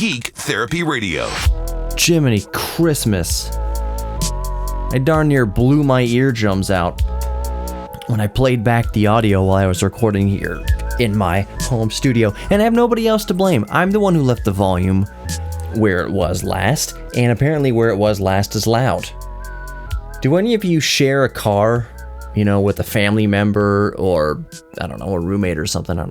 Geek Therapy Radio. Jiminy Christmas. I darn near blew my eardrums out when I played back the audio while I was recording here in my home studio. And I have nobody else to blame. I'm the one who left the volume where it was last, and apparently where it was last is loud. Do any of you share a car, with a family member or, I don't know, a roommate or something? I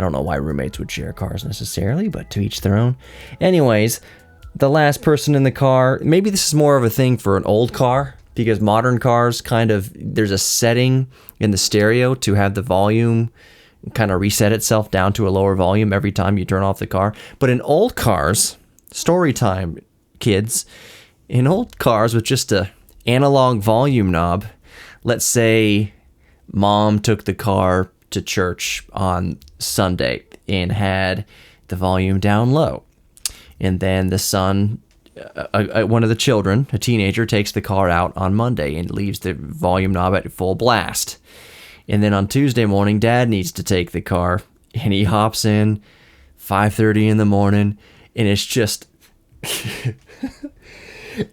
don't know why roommates would share cars necessarily, but to each their own. Anyways, the last person in the car, maybe this is more of a thing for an old car, because modern cars there's a setting in the stereo to have the volume kind of reset itself down to a lower volume every time you turn off the car. But in old cars, story time, kids, in old cars with just a analog volume knob, let's say mom took the car to church on Sunday and had the volume down low. And then the son, one of the children, a teenager, takes the car out on Monday and leaves the volume knob at full blast. And then on Tuesday morning, dad needs to take the car and he hops in 5:30 in the morning and it's just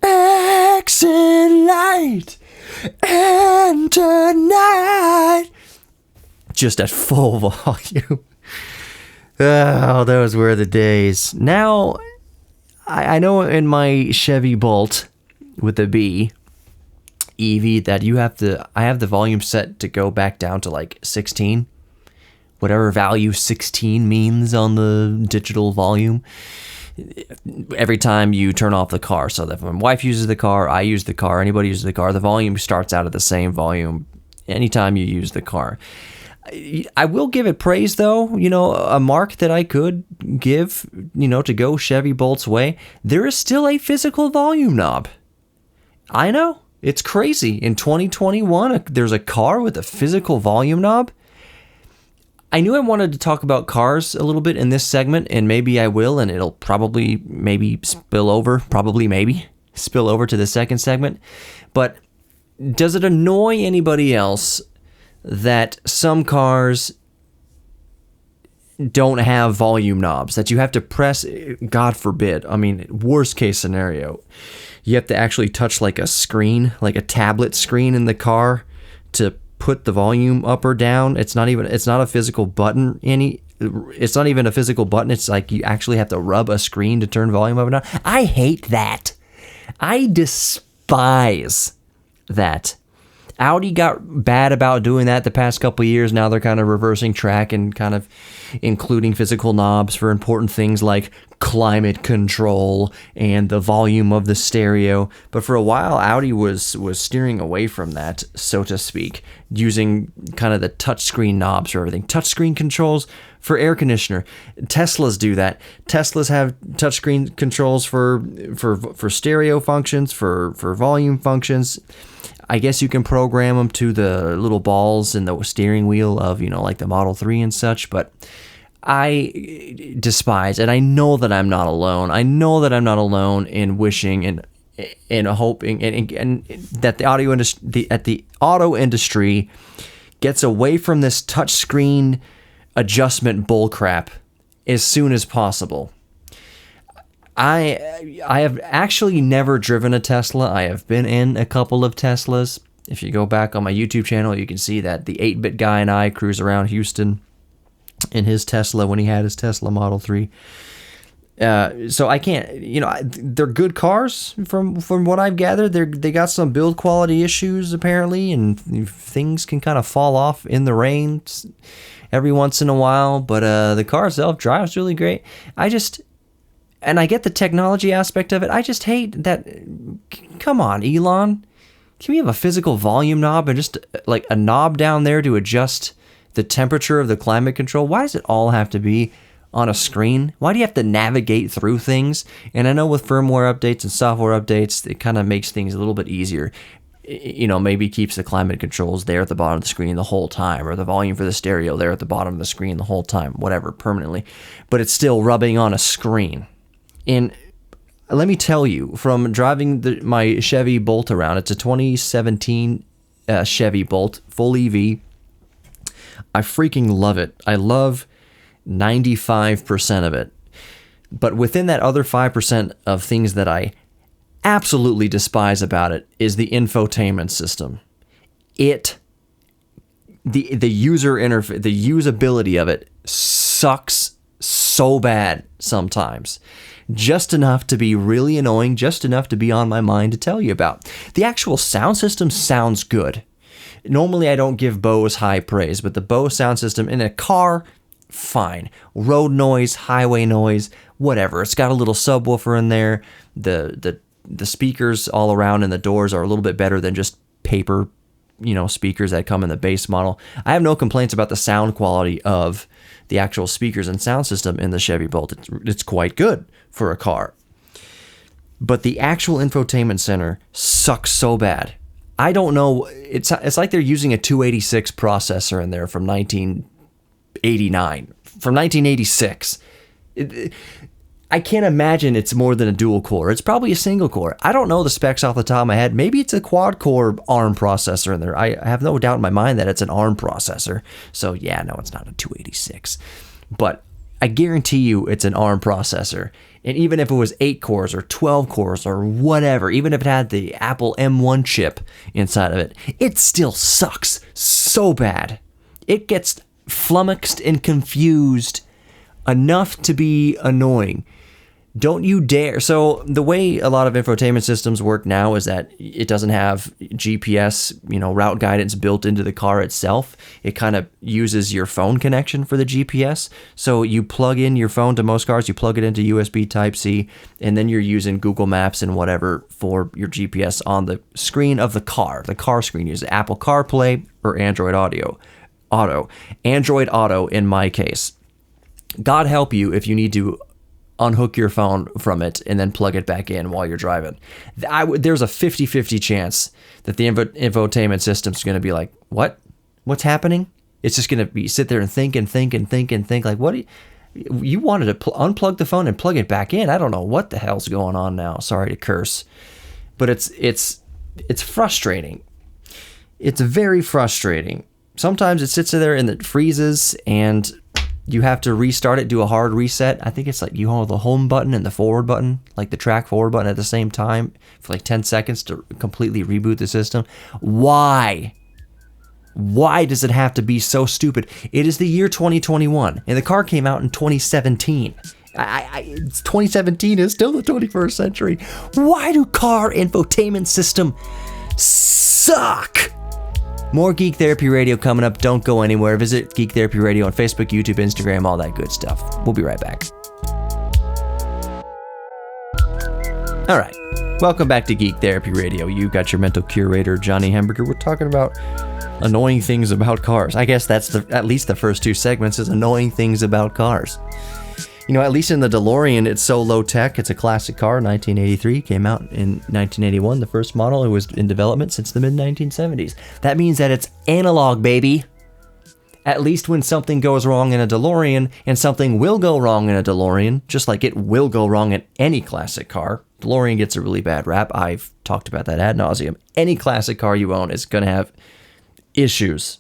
exit light and tonight, just at full volume. Oh, those were the days. Now, I know in my Chevy Bolt with the B EV that I have the volume set to go back down to like 16, whatever value 16 means on the digital volume, every time you turn off the car. So that when my wife uses the car, I use the car, anybody uses the car, the volume starts out at the same volume anytime you use the car. I will give it praise though, a mark that I could give, to go Chevy Bolt's way. There is still a physical volume knob. I know, it's crazy. In 2021, there's a car with a physical volume knob. I knew I wanted to talk about cars a little bit in this segment, and maybe I will, and it'll probably spill over to the second segment. But does it annoy anybody else that some cars don't have volume knobs, that you have to press, God forbid, worst case scenario, you have to actually touch like a screen, like a tablet screen in the car to put the volume up or down? It's not a physical button. It's not even a physical button. It's like you actually have to rub a screen to turn volume up and down. I hate that. I despise that. Audi got bad about doing that the past couple of years. Now they're kind of reversing track and kind of including physical knobs for important things like climate control and the volume of the stereo. But for a while, Audi was steering away from that, so to speak, using kind of the touchscreen knobs for everything. Touchscreen controls for air conditioner. Teslas do that. Teslas have touchscreen controls for stereo functions, for volume functions. I guess you can program them to the little balls in the steering wheel of, like the Model 3 and such, but I despise, and I know that I'm not alone. I know that I'm not alone in wishing and hoping and that the auto industry gets away from this touchscreen adjustment bullcrap as soon as possible. I have actually never driven a Tesla. I have been in a couple of Teslas. If you go back on my YouTube channel, you can see that the 8-bit guy and I cruise around Houston in his Tesla when he had his Tesla Model 3. So I can't, they're good cars from what I've gathered. They got some build quality issues apparently, and things can kind of fall off in the rain every once in a while. But the car itself drives really great. And I get the technology aspect of it. I just hate that. Come on, Elon. Can we have a physical volume knob and just like a knob down there to adjust the temperature of the climate control? Why does it all have to be on a screen? Why do you have to navigate through things? And I know with firmware updates and software updates, it kind of makes things a little bit easier. Maybe keeps the climate controls there at the bottom of the screen the whole time, or the volume for the stereo there at the bottom of the screen the whole time, whatever, permanently. But it's still rubbing on a screen. And let me tell you, from driving my Chevy Bolt around, it's a 2017 Chevy Bolt, full EV. I freaking love it. I love 95% of it. But within that other 5% of things that I absolutely despise about it is the infotainment system. The user interface, the usability of it sucks so bad sometimes. Just enough to be really annoying, just enough to be on my mind to tell you about. The actual sound system sounds good. Normally I don't give Bose high praise, but the Bose sound system in a car, fine. Road noise, highway noise, whatever. It's got a little subwoofer in there. The speakers all around and the doors are a little bit better than just paper, speakers that come in the base model. I have no complaints about the sound quality of the actual speakers and sound system in the Chevy Bolt. It's quite good for a car. But the actual infotainment center sucks so bad. I don't know. It's like they're using a 286 processor in there from 1989, from 1986. I can't imagine it's more than a dual core. It's probably a single core. I don't know the specs off the top of my head. Maybe it's a quad core ARM processor in there. I have no doubt in my mind that it's an ARM processor. So yeah, no, it's not a 286. But I guarantee you it's an ARM processor. And even if it was 8 cores or 12 cores or whatever, even if it had the Apple M1 chip inside of it, it still sucks so bad. It gets flummoxed and confused enough to be annoying. Don't you dare. So the way a lot of infotainment systems work now is that it doesn't have GPS, route guidance built into the car itself. It kind of uses your phone connection for the GPS. So you plug in your phone to most cars, you plug it into USB Type-C, and then you're using Google Maps and whatever for your GPS on the screen of the car. The car screen uses Apple CarPlay or Android Auto. Android Auto in my case. God help you if you need to unhook your phone from it and then plug it back in while you're driving. There's a 50-50 chance that the infotainment system's going to be like, what? What's happening? It's just going to be sit there and think like, what? You wanted to unplug the phone and plug it back in. I don't know what the hell's going on now. Sorry to curse, but it's frustrating. It's very frustrating. Sometimes it sits there and it freezes and you have to restart it, do a hard reset. I think it's like you hold the home button and the forward button, like the track forward button at the same time for like 10 seconds to completely reboot the system. Why? Why does it have to be so stupid? It is the year 2021 and the car came out in 2017. 2017 is still the 21st century. Why do car infotainment system suck? More Geek Therapy Radio coming up. Don't go anywhere. Visit Geek Therapy Radio on Facebook, YouTube, Instagram, all that good stuff. We'll be right back. All right. Welcome back to Geek Therapy Radio. You got your mental curator, Johnny Hamburger. We're talking about annoying things about cars. I guess that's at least the first 2 segments is annoying things about cars. At least in the DeLorean, it's so low tech. It's a classic car, 1983, came out in 1981, the first model. It was in development since the mid-1970s. That means that it's analog, baby. At least when something goes wrong in a DeLorean, and something will go wrong in a DeLorean, just like it will go wrong in any classic car. DeLorean gets a really bad rap. I've talked about that ad nauseum. Any classic car you own is going to have issues.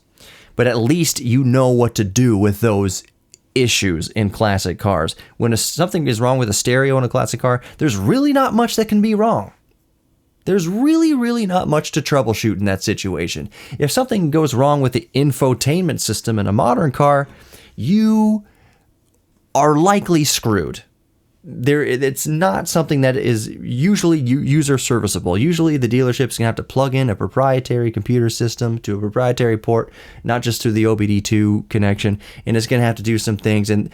But at least you know what to do with those issues in classic cars. When something is wrong with a stereo in a classic car, there's really not much that can be wrong. There's really not much to troubleshoot in that situation. If something goes wrong with the infotainment system in a modern car, you are likely screwed. It's not something that is usually user serviceable. Usually the dealership's going to have to plug in a proprietary computer system to a proprietary port, not just through the OBD2 connection, and it's going to have to do some things, and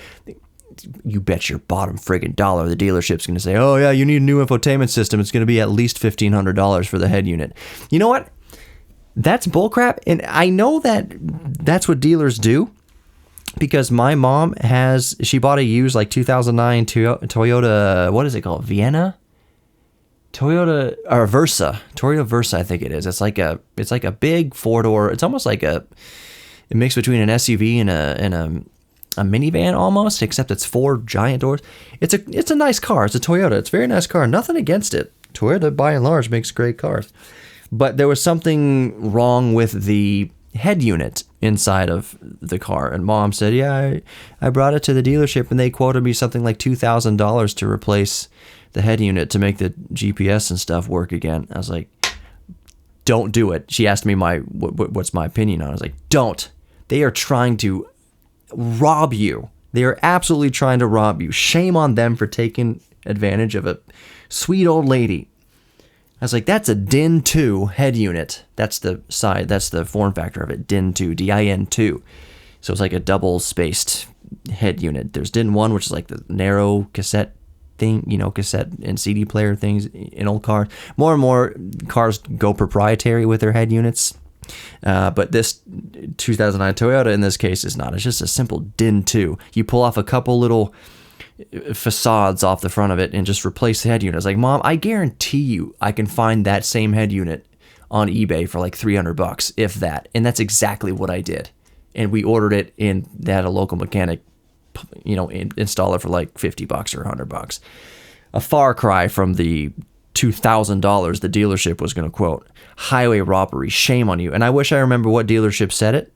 you bet your bottom friggin' dollar the dealership's going to say, oh yeah, you need a new infotainment system. It's going to be at least $1,500 for the head unit. You know what? That's bullcrap, and I know that that's what dealers do. Because my mom she bought a used 2009 Toyota, what is it called? Vienna? Toyota Versa, I think it is. It's like a big 4-door. It's almost like a mix between an SUV and a minivan almost, except it's 4 giant doors. It's a nice car. It's a Toyota. It's a very nice car. Nothing against it. Toyota, by and large, makes great cars. But there was something wrong with the head unit inside of the car. And Mom said, yeah, I brought it to the dealership and they quoted me something like $2,000 to replace the head unit to make the GPS and stuff work again. I was like, don't do it. She asked me what's my opinion on it. I was like, don't. They are trying to rob you. They are absolutely trying to rob you. Shame on them for taking advantage of a sweet old lady. I was like, that's a DIN 2 head unit. That's the form factor of it, DIN 2, DIN 2. So it's like a double-spaced head unit. There's DIN 1, which is like the narrow cassette thing, cassette and CD player things in old cars. More and more cars go proprietary with their head units. But this 2009 Toyota in this case is not. It's just a simple DIN 2. You pull off a couple little facades off the front of it and just replace the head unit. I was like, Mom, I guarantee you I can find that same head unit on eBay for like $300, if that. And that's exactly what I did. And we ordered it, and they had a local mechanic, install it for like $50 or $100. A far cry from the $2,000 the dealership was going to quote. Highway robbery, shame on you. And I wish I remember what dealership said it.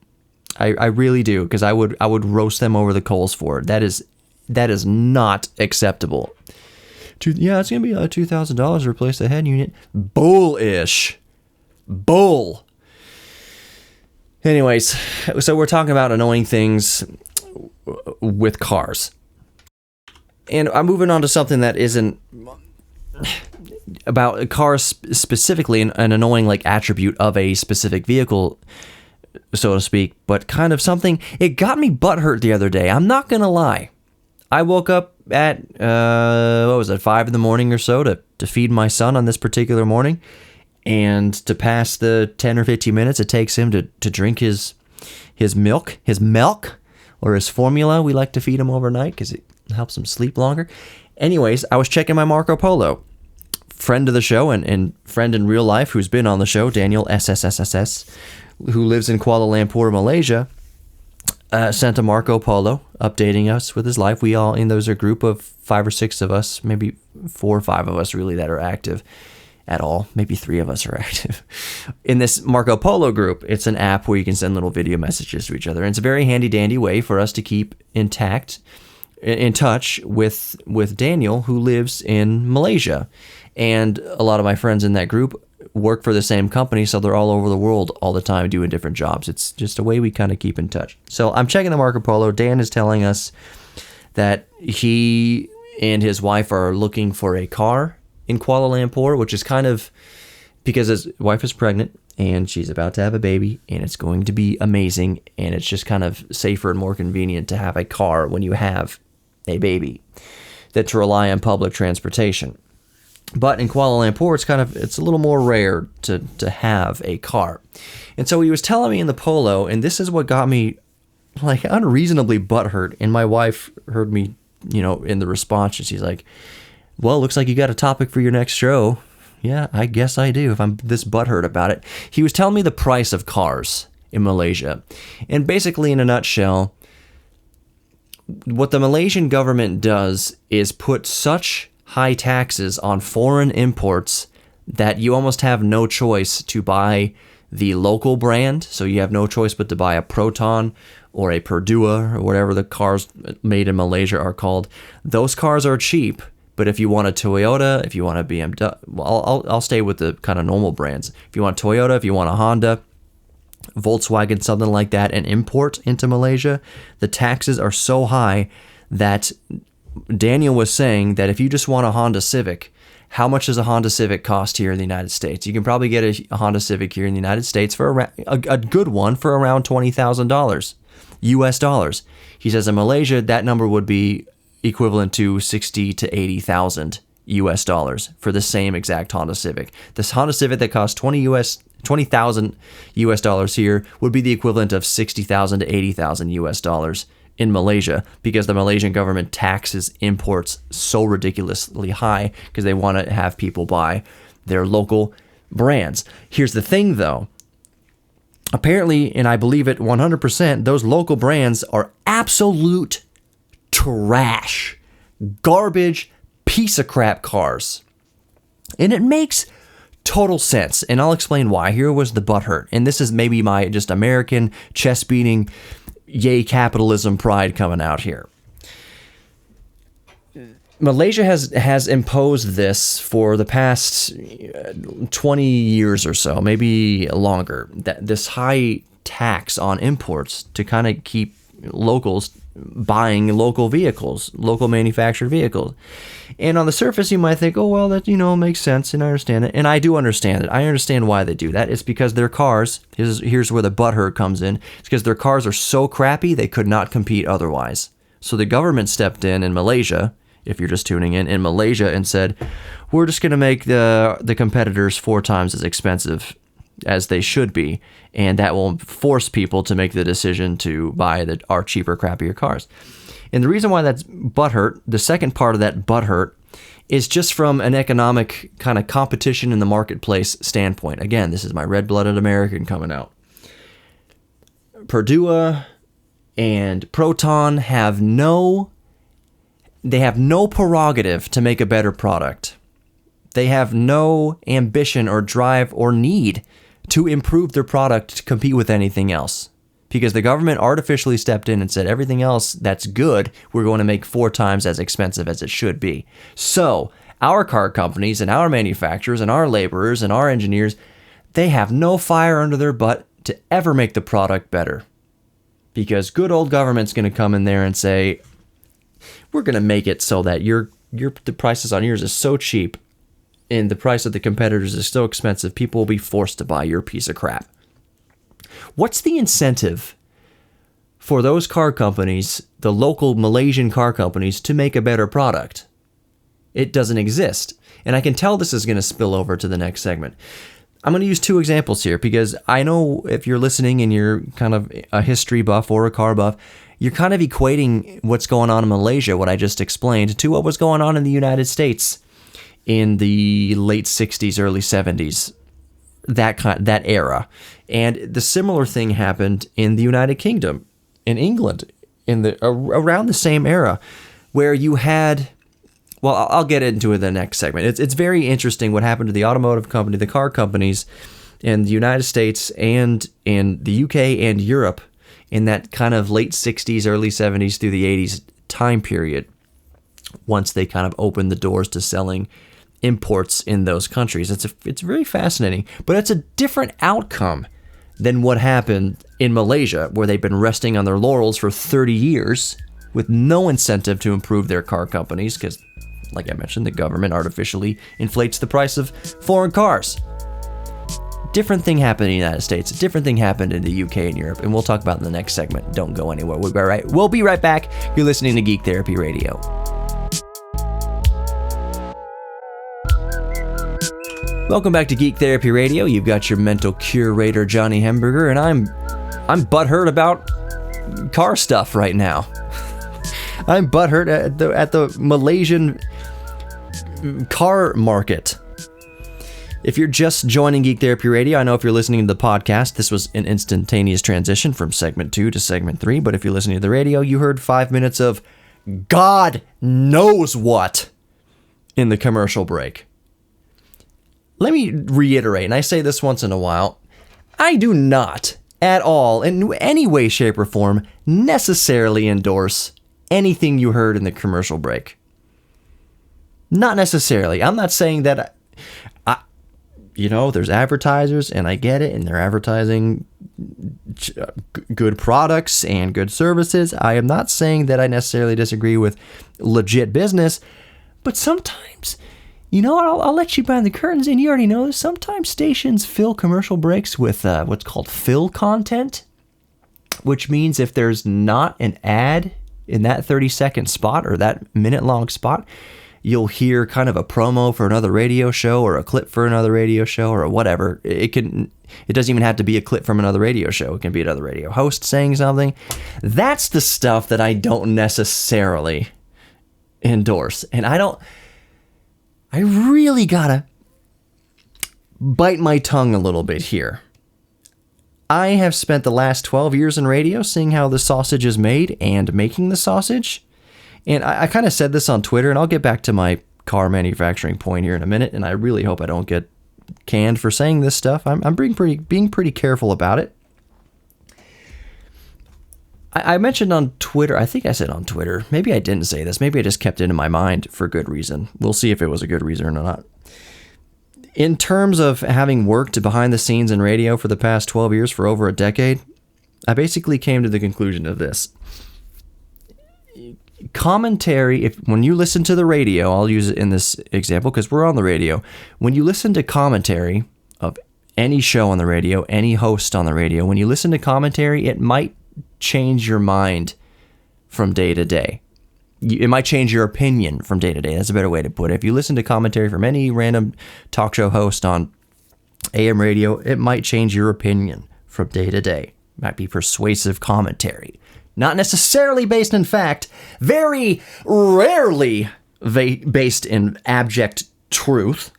I really do, because I would roast them over the coals for it. That is not acceptable. Yeah, it's going to be $2,000 to replace the head unit. Bullish. Bull. Anyways, so we're talking about annoying things with cars. And I'm moving on to something that isn't about cars specifically, an annoying like attribute of a specific vehicle, so to speak, but kind of something. It got me butthurt the other day. I'm not going to lie. I woke up at, 5 in the morning or so to feed my son on this particular morning. And to pass the 10 or 15 minutes it takes him to drink his milk, or his formula. We like to feed him overnight because it helps him sleep longer. Anyways, I was checking my Marco Polo. Friend of the show and friend in real life who's been on the show, Daniel SSSSS, who lives in Kuala Lumpur, Malaysia, sent a Marco Polo updating us with his life. We all, and there's a group of 5 or 6 of us, maybe 4 or 5 of us really that are active at all. Maybe 3 of us are active in this Marco Polo group. It's an app where you can send little video messages to each other. And it's a very handy dandy way for us to keep in touch with Daniel, who lives in Malaysia. And a lot of my friends in that group work for the same company, so they're all over the world all the time doing different jobs. It's just a way we kind of keep in touch. So I'm checking the Marco Polo. Dan is telling us that he and his wife are looking for a car in Kuala Lumpur, which is kind of because his wife is pregnant and she's about to have a baby, and it's going to be amazing, and it's just kind of safer and more convenient to have a car when you have a baby than to rely on public transportation. But in Kuala Lumpur, it's a little more rare to have a car. And so he was telling me in the Polo, and this is what got me like unreasonably butthurt. And my wife heard me, in the response, and she's like, well, looks like you got a topic for your next show. Yeah, I guess I do if I'm this butthurt about it. He was telling me the price of cars in Malaysia. And basically, in a nutshell, what the Malaysian government does is put such high taxes on foreign imports that you almost have no choice to buy the local brand. So you have no choice but to buy a Proton or a Perdua or whatever the cars made in Malaysia are called. Those cars are cheap, but if you want a Toyota, if you want a BMW, well, I'll stay with the kind of normal brands. If you want Toyota, if you want a Honda, Volkswagen, something like that, and import into Malaysia, the taxes are so high that Daniel was saying that if you just want a Honda Civic, how much does a Honda Civic cost here in the United States? You can probably get a Honda Civic here in the United States for a good one for around $20,000 US dollars. He says in Malaysia, that number would be equivalent to $60,000 to $80,000 US dollars for the same exact Honda Civic. This Honda Civic that costs $20,000 US dollars here would be the equivalent of $60,000 to $80,000 US dollars in Malaysia, because the Malaysian government taxes imports so ridiculously high because they want to have people buy their local brands. Here's the thing, though. Apparently, and I believe it 100%, those local brands are absolute trash, garbage, piece of crap cars. And it makes total sense, and I'll explain why. Here was the butthurt, and this is maybe my just American chest-beating, yay capitalism pride coming out here. Malaysia has imposed this for the past 20 years or so, maybe longer, this high tax on imports to kind of keep locals buying local vehicles, local manufactured vehicles. And on the surface, you might think, oh, well, that, makes sense, and I understand it. And I do understand it. I understand why they do that. It's because their cars, here's where the butthurt comes in, it's because their cars are so crappy, they could not compete otherwise. So the government stepped in Malaysia, if you're just tuning in Malaysia, and said, we're just going to make the competitors 4 times as expensive as they should be, and that will force people to make the decision to buy our cheaper, crappier cars. And the reason why that's butthurt, the second part of that butthurt, is just from an economic kind of competition in the marketplace standpoint. Again, this is my red-blooded American coming out. Purdue and Proton have no prerogative to make a better product. They have no ambition or drive or need to improve their product to compete with anything else, because the government artificially stepped in and said everything else that's good, we're going to make 4 times as expensive as it should be. So our car companies and our manufacturers and our laborers and our engineers, they have no fire under their butt to ever make the product better, because good old government's going to come in there and say, we're going to make it so that the prices on yours is so cheap and the price of the competitors is so expensive, people will be forced to buy your piece of crap. What's the incentive for those car companies, the local Malaysian car companies, to make a better product? It doesn't exist. And I can tell this is going to spill over to the next segment. I'm going to use 2 examples here, because I know if you're listening and you're kind of a history buff or a car buff, you're kind of equating what's going on in Malaysia, what I just explained, to what was going on in the United States in the late 60s, early 70s, that era. And the similar thing happened in the United Kingdom, in England, around the same era, where you had, well, I'll get into it in the next segment. It's very interesting what happened to the automotive company, the car companies in the United States and in the UK and Europe in that kind of late 60s, early 70s through the 80s time period, once they kind of opened the doors to selling imports in those countries. It's very fascinating, but it's a different outcome than what happened in Malaysia, where they've been resting on their laurels for 30 years with no incentive to improve their car companies, because, like I mentioned, the government artificially inflates the price of foreign cars. Different thing happened in the United States. A different thing happened in the UK and Europe, and we'll talk about it in the next segment. Don't go anywhere. We'll be right back. You're listening to Geek Therapy Radio. Welcome back to Geek Therapy Radio. You've got your mental curator, Johnny Hemberger, and I'm butthurt about car stuff right now. I'm butthurt at the Malaysian car market. If you're just joining Geek Therapy Radio, I know if you're listening to the podcast, this was an instantaneous transition from segment 2 to segment 3, but if you're listening to the radio, you heard 5 minutes of God knows what in the commercial break. Let me reiterate, and I say this once in a while, I do not at all, in any way, shape, or form, necessarily endorse anything you heard in the commercial break. Not necessarily. I'm not saying that, there's advertisers, and I get it, and they're advertising good products and good services. I am not saying that I necessarily disagree with legit business, but sometimes, I'll let you behind the curtains, and you already know this. Sometimes stations fill commercial breaks with what's called fill content, which means if there's not an ad in that 30-second spot or that minute-long spot, you'll hear kind of a promo for another radio show or a clip for another radio show or whatever. It doesn't even have to be a clip from another radio show. It can be another radio host saying something. That's the stuff that I don't necessarily endorse. And I really gotta bite my tongue a little bit here. I have spent the last 12 years in radio seeing how the sausage is made and making the sausage. And I kind of said this on Twitter, and I'll get back to my car manufacturing point here in a minute, and I really hope I don't get canned for saying this stuff. I'm being pretty careful about it. I mentioned on Twitter, I think I said on Twitter, maybe I didn't say this, maybe I just kept it in my mind for good reason. We'll see if it was a good reason or not. In terms of having worked behind the scenes in radio for the past 12 years, for over a decade, I basically came to the conclusion of this. Commentary, when you listen to the radio, I'll use it in this example because we're on the radio. When you listen to commentary of any show on the radio, any host on the radio, when you listen to commentary, it might change your mind from day to day. It might change your opinion from day to day. That's a better way to put it. If you listen to commentary from any random talk show host on AM radio, it might change your opinion from day to day. It might be persuasive commentary. Not necessarily based in fact, very rarely based in abject truth.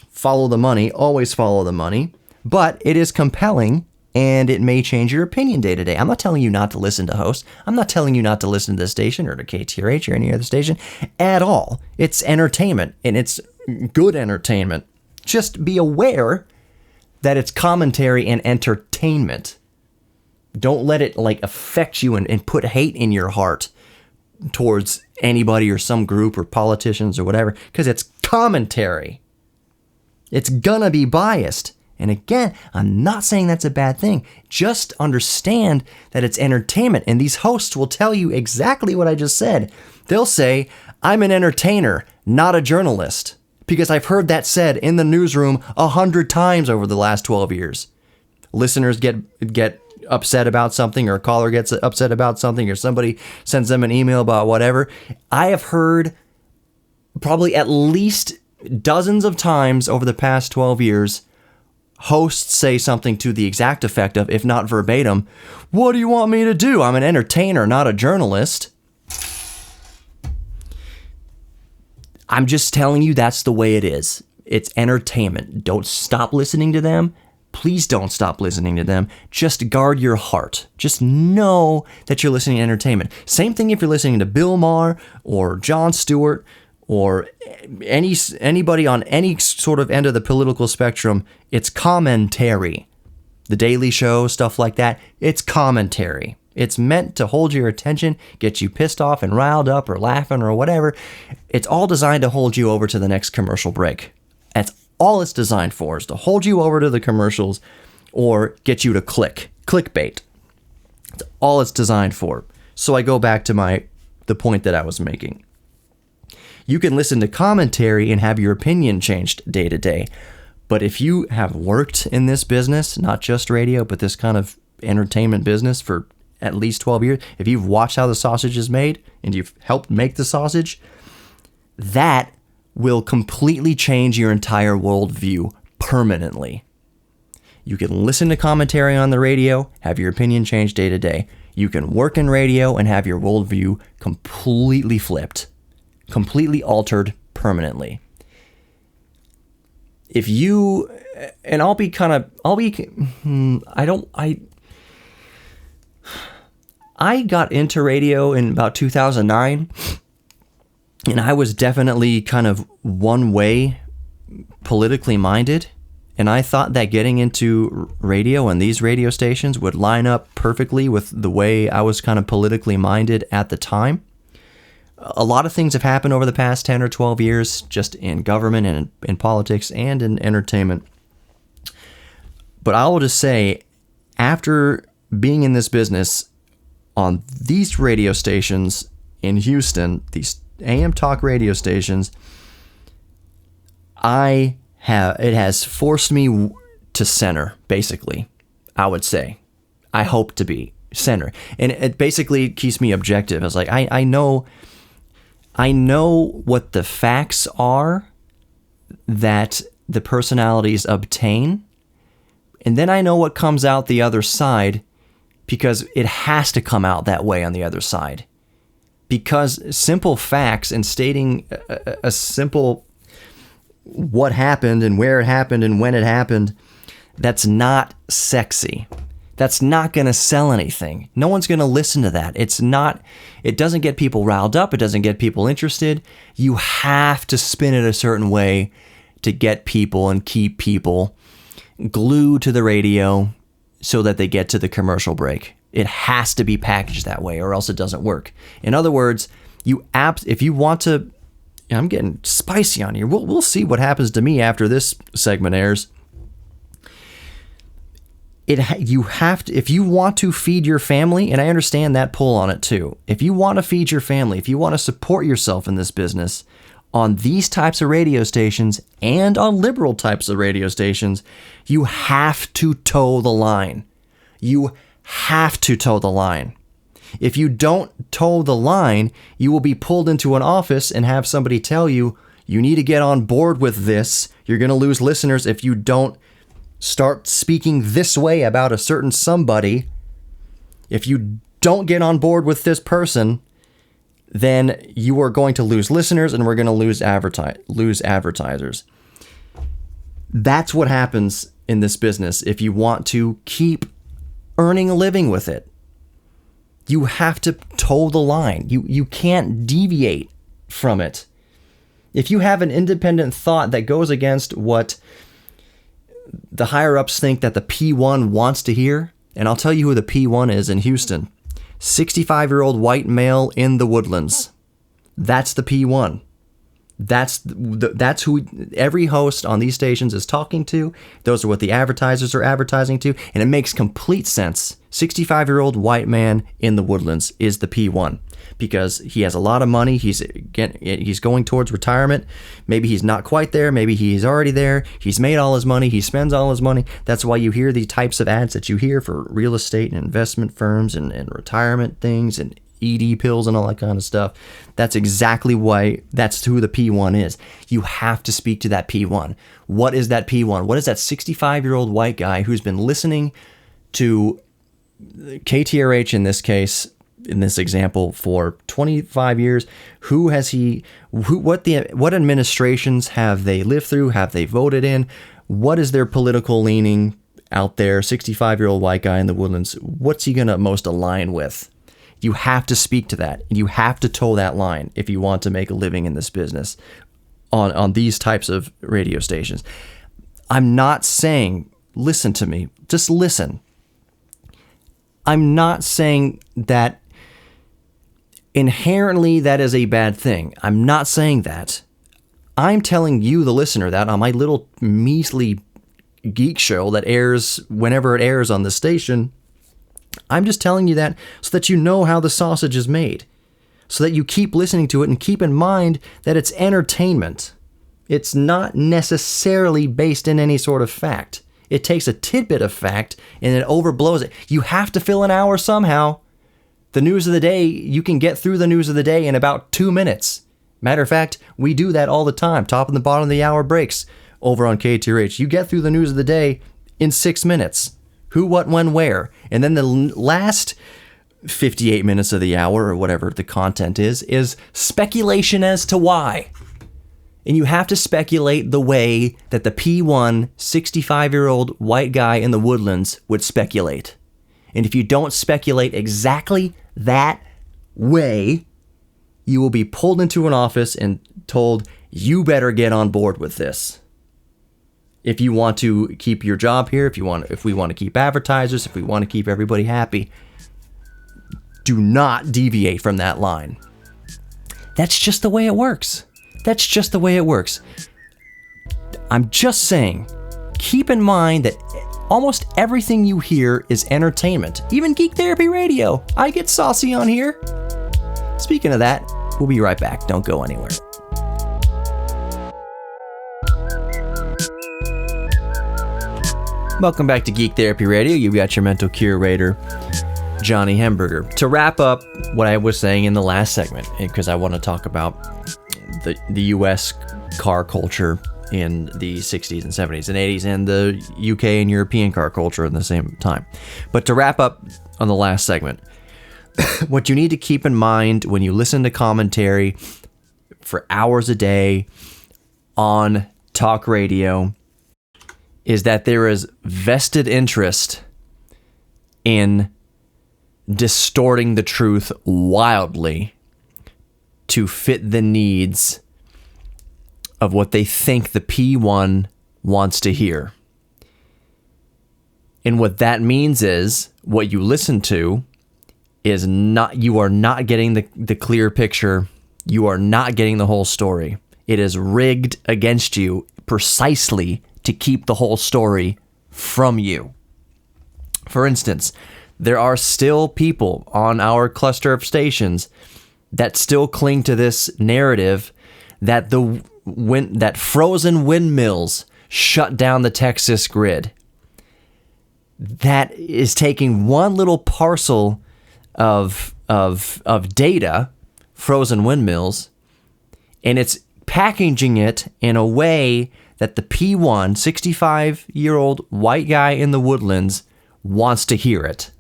Follow the money, always follow the money. But it is compelling, and it may change your opinion day to day. I'm not telling you not to listen to hosts. I'm not telling you not to listen to this station or to KTRH or any other station at all. It's entertainment, and it's good entertainment. Just be aware that it's commentary and entertainment. Don't let it affect you and put hate in your heart towards anybody or some group or politicians or whatever, because it's commentary. It's gonna be biased. And again, I'm not saying that's a bad thing. Just understand that it's entertainment. And these hosts will tell you exactly what I just said. They'll say, I'm an entertainer, not a journalist. Because I've heard that said in the newsroom 100 times over the last 12 years. Listeners get upset about something, or a caller gets upset about something, or somebody sends them an email about whatever. I have heard probably at least dozens of times over the past 12 years, hosts say something to the exact effect of, if not verbatim, what do you want me to do? I'm an entertainer, not a journalist. I'm just telling you that's the way it is. It's entertainment. Don't stop listening to them. Please don't stop listening to them. Just guard your heart. Just know that you're listening to entertainment. Same thing if you're listening to Bill Maher or Jon Stewart or anybody on any sort of end of the political spectrum. It's commentary. The Daily Show, stuff like that, it's commentary. It's meant to hold your attention, get you pissed off and riled up or laughing or whatever. It's all designed to hold you over to the next commercial break. That's all it's designed for, is to hold you over to the commercials or get you to clickbait. That's all it's designed for. So I go back to the point that I was making. You can listen to commentary and have your opinion changed day to day. But if you have worked in this business, not just radio, but this kind of entertainment business for at least 12 years, if you've watched how the sausage is made and you've helped make the sausage, that will completely change your entire worldview permanently. You can listen to commentary on the radio, have your opinion changed day to day. You can work in radio and have your worldview completely flipped, completely altered permanently. If you, and I got into radio in about 2009, and I was definitely kind of one way politically minded. And I thought that getting into radio and these radio stations would line up perfectly with the way I was kind of politically minded at the time. A lot of things have happened over the past 10 or 12 years, just in government and in politics and in entertainment. But I will just say, after being in this business on these radio stations in Houston, these AM talk radio stations, it has forced me to center, basically, I would say. I hope to be center. And it basically keeps me objective. It's like, I know what the facts are that the personalities obtain, and then I know what comes out the other side, because it has to come out that way on the other side. Because simple facts and stating a simple what happened and where it happened and when it happened, that's not sexy. That's not going to sell anything. No one's going to listen to that. It doesn't get people riled up. It doesn't get people interested. You have to spin it a certain way to get people and keep people glued to the radio so that they get to the commercial break. It has to be packaged that way or else it doesn't work. In other words, if you want to, I'm getting spicy on here. We'll see what happens to me after this segment airs. You have to, if you want to feed your family, and I understand that pull on it too. If you want to feed your family, if you want to support yourself in this business, on these types of radio stations and on liberal types of radio stations, you have to toe the line. You have to toe the line. If you don't toe the line, you will be pulled into an office and have somebody tell you, you need to get on board with this. You're going to lose listeners if you don't start speaking this way about a certain somebody. If you don't get on board with this person, then you are going to lose listeners and we're going to lose advertisers. That's what happens in this business if you want to keep earning a living with it. You have to toe the line. You can't deviate from it. If you have an independent thought that goes against what the higher-ups think that the P1 wants to hear, and I'll tell you who the P1 is in Houston. 65-year-old white male in the Woodlands. That's the P1. That's who every host on these stations is talking to. Those are what the advertisers are advertising to, and it makes complete sense. 65-year-old white man in the Woodlands is the P1 because he has a lot of money. He's going towards retirement. Maybe he's not quite there. Maybe he's already there. He's made all his money. He spends all his money. That's why you hear the types of ads that you hear for real estate and investment firms and retirement things and ED pills and all that kind of stuff. That's exactly why that's who the P1 is. You have to speak to that P1. What is that P1? What is that 65-year-old white guy who's been listening to KTRH in this case, in this example, for 25 years? What administrations have they lived through? Have they voted in? What is their political leaning out there? 65-year-old white guy in the Woodlands. What's he going to most align with? You have to speak to that. You have to toe that line if you want to make a living in this business on these types of radio stations. I'm not saying, listen to me, just listen. I'm not saying that inherently that is a bad thing. I'm not saying that. I'm telling you, the listener, that on my little measly geek show that airs whenever it airs on the station. I'm just telling you that so that you know how the sausage is made, so that you keep listening to it and keep in mind that it's entertainment. It's not necessarily based in any sort of fact. It takes a tidbit of fact and it overblows it. You have to fill an hour somehow. The news of the day, you can get through the news of the day in about 2 minutes. Matter of fact, we do that all the time. Top and the bottom of the hour breaks over on KTRH. You get through the news of the day in 6 minutes. Who, what, when, where. And then the last 58 minutes of the hour, or whatever the content is speculation as to why. And you have to speculate the way that the P1 65-year-old white guy in the Woodlands would speculate. And if you don't speculate exactly that way, you will be pulled into an office and told, you better get on board with this. If you want to keep your job here, if we want to keep advertisers, if we want to keep everybody happy, do not deviate from that line. That's just the way it works. That's just the way it works. I'm just saying, keep in mind that almost everything you hear is entertainment. Even Geek Therapy Radio. I get saucy on here. Speaking of that, we'll be right back. Don't go anywhere. Welcome back to Geek Therapy Radio. You've got your mental curator, Johnny Hemberger. To wrap up what I was saying in the last segment, because I want to talk about the U.S. car culture in the 60s and 70s and 80s and the UK and European car culture at the same time. But to wrap up on the last segment, what you need to keep in mind when you listen to commentary for hours a day on talk radio is that there is vested interest in distorting the truth wildly to fit the needs of what they think the P1 wants to hear. And what that means is what you listen to is not, you are not getting the clear picture. You are not getting the whole story. It is rigged against you precisely to keep the whole story from you. For instance, there are still people on our cluster of stations that still cling to this narrative that that frozen windmills shut down the Texas grid. That is taking one little parcel of data, frozen windmills, and it's packaging it in a way that the P1, 65-year-old white guy in the Woodlands, wants to hear it.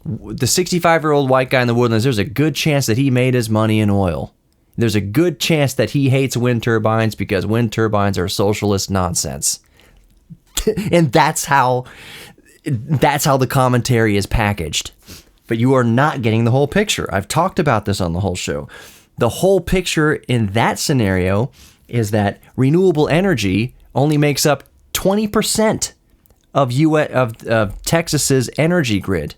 The 65-year-old white guy in the Woodlands, there's a good chance that he made his money in oil. There's a good chance that he hates wind turbines because wind turbines are socialist nonsense. And that's how the commentary is packaged. But you are not getting the whole picture. I've talked about this on the whole show. The whole picture in that scenario is that renewable energy only makes up 20% of Texas's energy grid.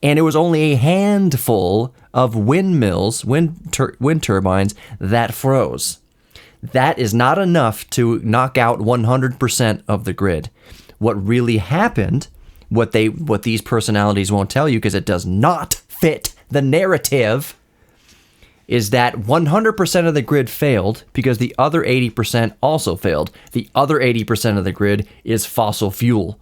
And it was only a handful of windmills, wind turbines that froze. That is not enough to knock out 100% of the grid. What really happened, what these personalities won't tell you because it does not fit the narrative, is that 100% of the grid failed because the other 80% also failed. The other 80% of the grid is fossil fuel.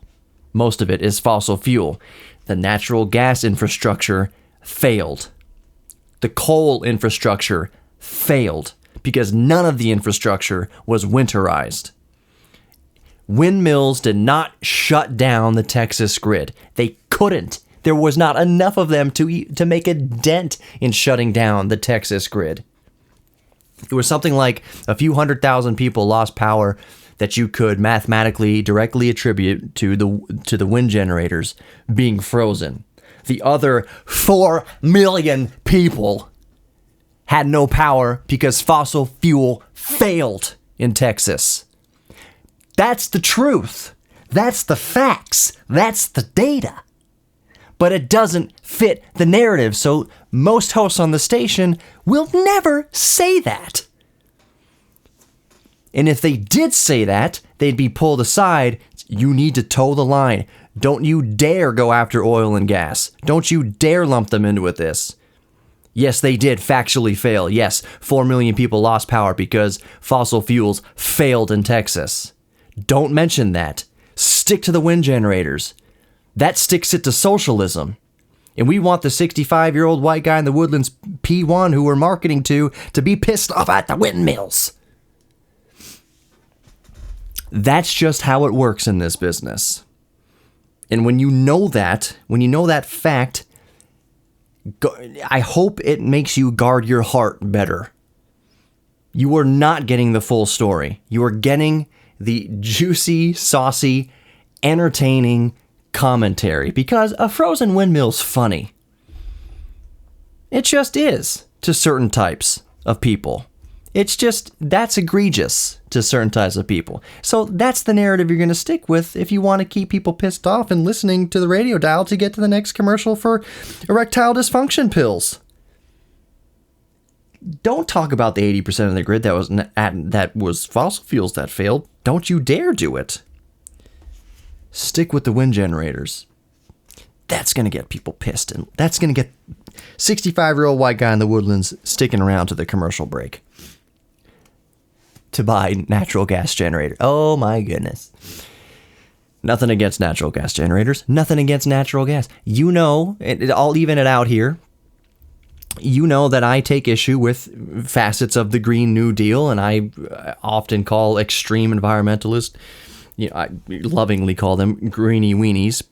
Most of it is fossil fuel. The natural gas infrastructure failed. The coal infrastructure failed because none of the infrastructure was winterized. Windmills did not shut down the Texas grid. They couldn't. There was not enough of them to make a dent in shutting down the Texas grid. It was something like a few 100,000 people lost power that you could mathematically directly attribute to the wind generators being frozen. The other 4 million people had no power because fossil fuel failed in Texas. That's the truth. That's the facts. That's the data. But it doesn't fit the narrative, so most hosts on the station will never say that. And if they did say that, they'd be pulled aside. You need to toe the line. Don't you dare go after oil and gas. Don't you dare lump them into this. Yes, they did factually fail. Yes, 4 million people lost power because fossil fuels failed in Texas. Don't mention that. Stick to the wind generators. That sticks it to socialism. And we want the 65-year-old white guy in the Woodlands P1 who we're marketing to be pissed off at the windmills. That's just how it works in this business. And when you know that fact, I hope it makes you guard your heart better. You are not getting the full story. You are getting the juicy, saucy, entertaining commentary because a frozen windmill's funny. It just is to certain types of people. It's just, that's egregious to certain types of people. So that's the narrative you're going to stick with if you want to keep people pissed off and listening to the radio dial to get to the next commercial for erectile dysfunction pills. Don't talk about the 80% of the grid that was fossil fuels that failed. Don't you dare do it. Stick with the wind generators. That's going to get people pissed, and that's going to get 65-year-old white guy in the Woodlands sticking around to the commercial break to buy natural gas generator. Oh my goodness. Nothing against natural gas generators. Nothing against natural gas. You know, I'll even it out here. You know that I take issue with facets of the Green New Deal, and I often call extreme environmentalists, I lovingly call them greeny weenies.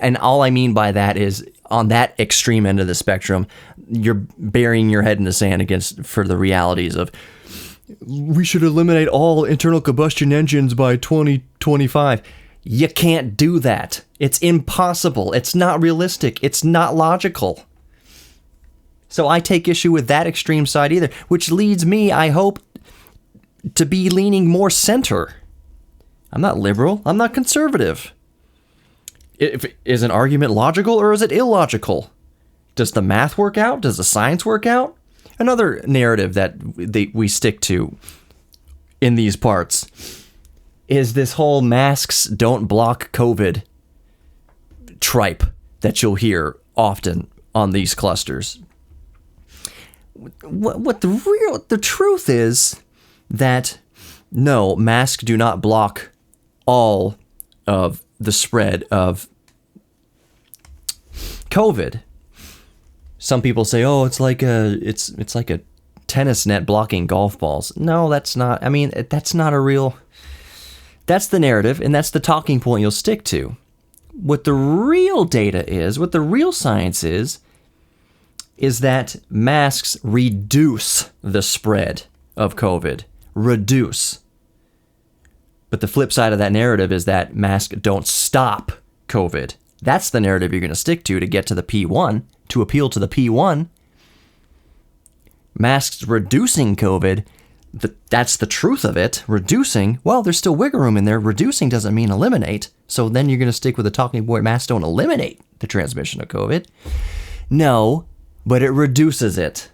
And all I mean by that is on that extreme end of the spectrum, you're burying your head in the sand for the realities of we should eliminate all internal combustion engines by 2025. You can't do that. It's impossible. It's not realistic. It's not logical. So I take issue with that extreme side either, which leads me, I hope, to be leaning more center. I'm not liberal. I'm not conservative. Is an argument logical or is it illogical? Does the math work out? Does the science work out? Another narrative that we stick to in these parts is this whole masks don't block COVID tripe that you'll hear often on these clusters. What the truth is that no, masks do not block all of the spread of COVID. Some people say, "Oh, it's like a tennis net blocking golf balls." No, that's not. I mean, that's not a real. That's the narrative, and that's the talking point you'll stick to. What the real data is, what the real science is that masks reduce the spread of COVID. Reduce. But the flip side of that narrative is that masks don't stop COVID. That's the narrative you're going to stick to get to the P1, to appeal to the P1. Masks reducing COVID, that's the truth of it. Reducing, well, there's still wiggle room in there. Reducing doesn't mean eliminate. So then you're going to stick with the talking point, masks don't eliminate the transmission of COVID. No, but it reduces it.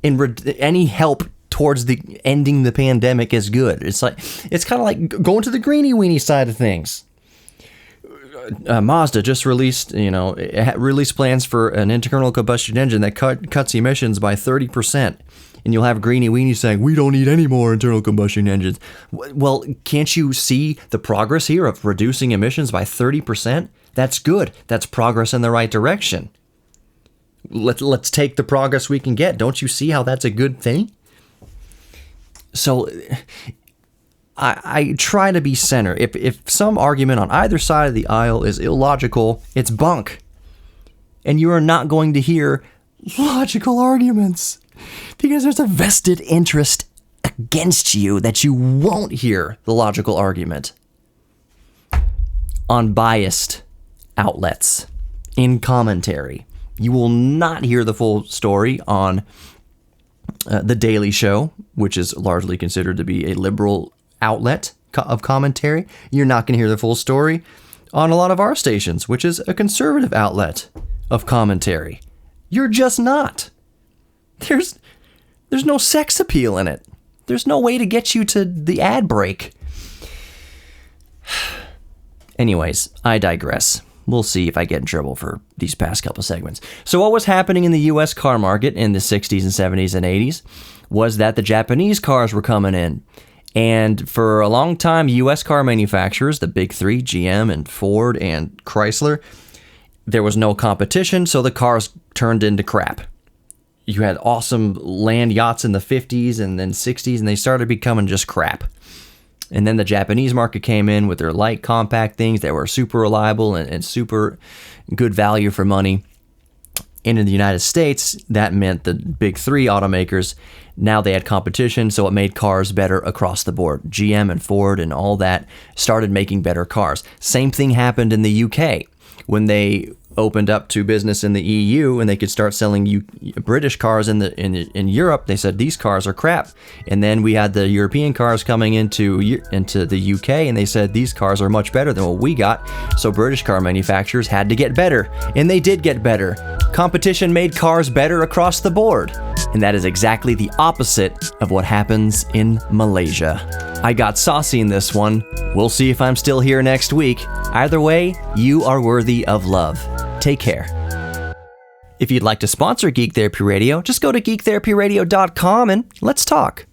Any help towards the ending the pandemic is good. It's kind of like going to the greenie weenie side of things. Mazda just released plans for an internal combustion engine that cuts emissions by 30%. And you'll have greenie weenie saying, we don't need any more internal combustion engines. Well, can't you see the progress here of reducing emissions by 30%? That's good. That's progress in the right direction. Let's take the progress we can get. Don't you see how that's a good thing? So I try to be center. If some argument on either side of the aisle is illogical, it's bunk. And you are not going to hear logical arguments because there's a vested interest against you that you won't hear the logical argument. On biased outlets, in commentary, you will not hear the full story on The Daily Show, which is largely considered to be a liberal outlet of commentary. You're not going to hear the full story on a lot of our stations, which is a conservative outlet of commentary. You're just not. There's no sex appeal in it. There's no way to get you to the ad break. Anyways, I digress. We'll see if I get in trouble for these past couple segments. So what was happening in the U.S. car market in the 60s and 70s and 80s was that the Japanese cars were coming in. And for a long time, U.S. car manufacturers, the big three, GM and Ford and Chrysler, there was no competition, so the cars turned into crap. You had awesome land yachts in the 50s and then 60s, and they started becoming just crap. And then the Japanese market came in with their light, compact things that were super reliable and super good value for money. And in the United States, that meant the big three automakers, now they had competition, so it made cars better across the board. GM and Ford and all that started making better cars. Same thing happened in the UK when they opened up to business in the EU and they could start selling British cars in Europe. They said these cars are crap. And then we had the European cars coming into the UK and they said these cars are much better than what we got. So British car manufacturers had to get better, and they did get better. Competition made cars better across the board. And that is exactly the opposite of what happens in Malaysia. I got saucy in this one. We'll see if I'm still here next week. Either way, you are worthy of love. Take care. If you'd like to sponsor Geek Therapy Radio, just go to geektherapyradio.com and let's talk.